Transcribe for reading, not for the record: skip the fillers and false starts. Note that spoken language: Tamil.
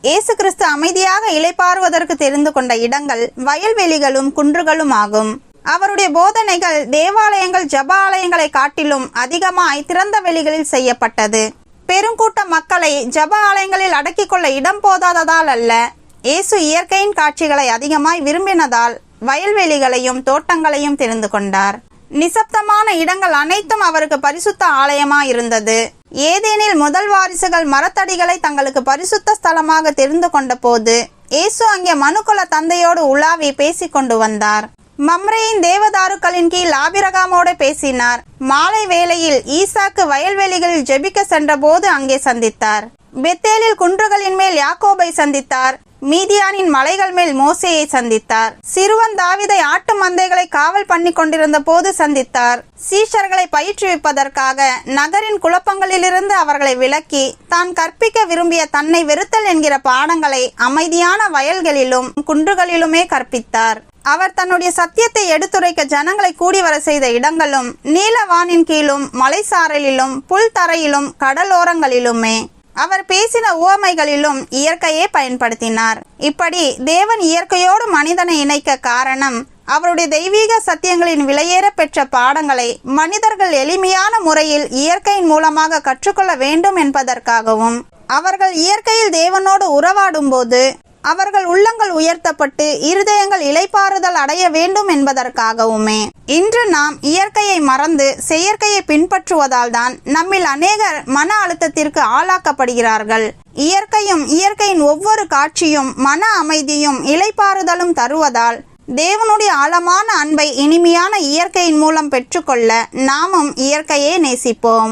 இயேசு கிறிஸ்து அமைதியாக இளைப்பாறுவதற்கு தெரிந்து கொண்ட இடங்கள் வயல்வெளிகளும் குன்றுகளும் ஆகும். அவருடைய போதனைகள் தேவாலயங்கள் ஜப ஆலயங்களை காட்டிலும் அதிகமாய் திறந்த வெளிகளில் செய்யப்பட்டது. பெருங்கூட்ட மக்களை ஜப ஆலயங்களில் அடக்கிக் கொள்ள இடம் போதாததால் அல்ல, இயேசு இயற்கையின் காட்சிகளை அதிகமாய் விரும்பினதால் வயல்வெளிகளையும் தோட்டங்களையும் தெரிந்து கொண்டார். நிசப்தமான இடங்கள் அனைத்தும் அவருக்கு பரிசுத்த ஆலயமாயிருந்தது. ஏதேனில் முதல் வாரிசுகள் மரத்தடிகளை தங்களுக்கு பரிசுத்த ஸ்தலமாக தெரிந்து கொண்ட போது இயேசு அங்கே மனுக்குல தந்தையோடு உலாவி பேசி கொண்டு வந்தார். மம்ரேயின் தேவதாருக்களின் கீழ் ஆபிரகாமோடு பேசினார். மாலை வேளையில் ஈசாக்கு வயல்வெளிகளில் ஜெபிக்க சென்ற போது அங்கே சந்தித்தார். பெத்தேலில் குன்றுகளின் மேல் யாக்கோபை சந்தித்தார். மீதியானின் மலைகள் மேல் மோசேயை சந்தித்தார். சிறுவன் தாவீதை ஆட்டு மந்தைகளை காவல் பண்ணி கொண்டிருந்த போது சந்தித்தார். சீஷர்களை பயிற்றுவிப்பதற்காக நகரின் குழப்பங்களிலிருந்து அவர்களை விலக்கி தான் கற்பிக்க விரும்பிய தன்னை வெறுத்தல் என்கிற பாடங்களை அமைதியான வயல்களிலும் குன்றுகளிலுமே கற்பித்தார். அவர் தன்னுடைய சத்தியத்தை எடுத்துரைக்க ஜனங்களை கூடி வர செய்த இடங்களும் நீலவானின் கீழும் மலைசாரலிலும் புல் தரையிலும் கடலோரங்களிலுமே. அவர் பேசின உவமைகளிலும் இயற்கையே பயன்படுத்தினார். இப்படி தேவன் இயற்கையோடு மனிதனை இணைக்க காரணம் அவருடைய தெய்வீக சத்தியங்களின் விலையேற பெற்ற பாடங்களை மனிதர்கள் எளிமையான முறையில் இயற்கையின் மூலமாக கற்றுக்கொள்ள வேண்டும் என்பதற்காகவும், அவர்கள் இயற்கையில் தேவனோடு உறவாடும் போது அவர்கள் உள்ளங்கள் உயர்த்தப்பட்டு இருதயங்கள் இளைப்பாறுதல் அடைய வேண்டும் என்பதற்காகவுமே. இன்று நாம் இயற்கையை மறந்து செயற்கையை பின்பற்றுவதால் தான் நம்மில் அநேகர் மன அழுத்தத்திற்கு ஆளாக்கப்படுகிறார்கள். இயற்கையும் இயற்கையின் ஒவ்வொரு காட்சியும் மன அமைதியும் இளைப்பாறுதலும் தருவதால் தேவனுடைய ஆழமான அன்பை இனிமையான இயற்கையின் மூலம் பெற்றுக்கொள்ள நாமும் இயற்கையை நேசிப்போம்.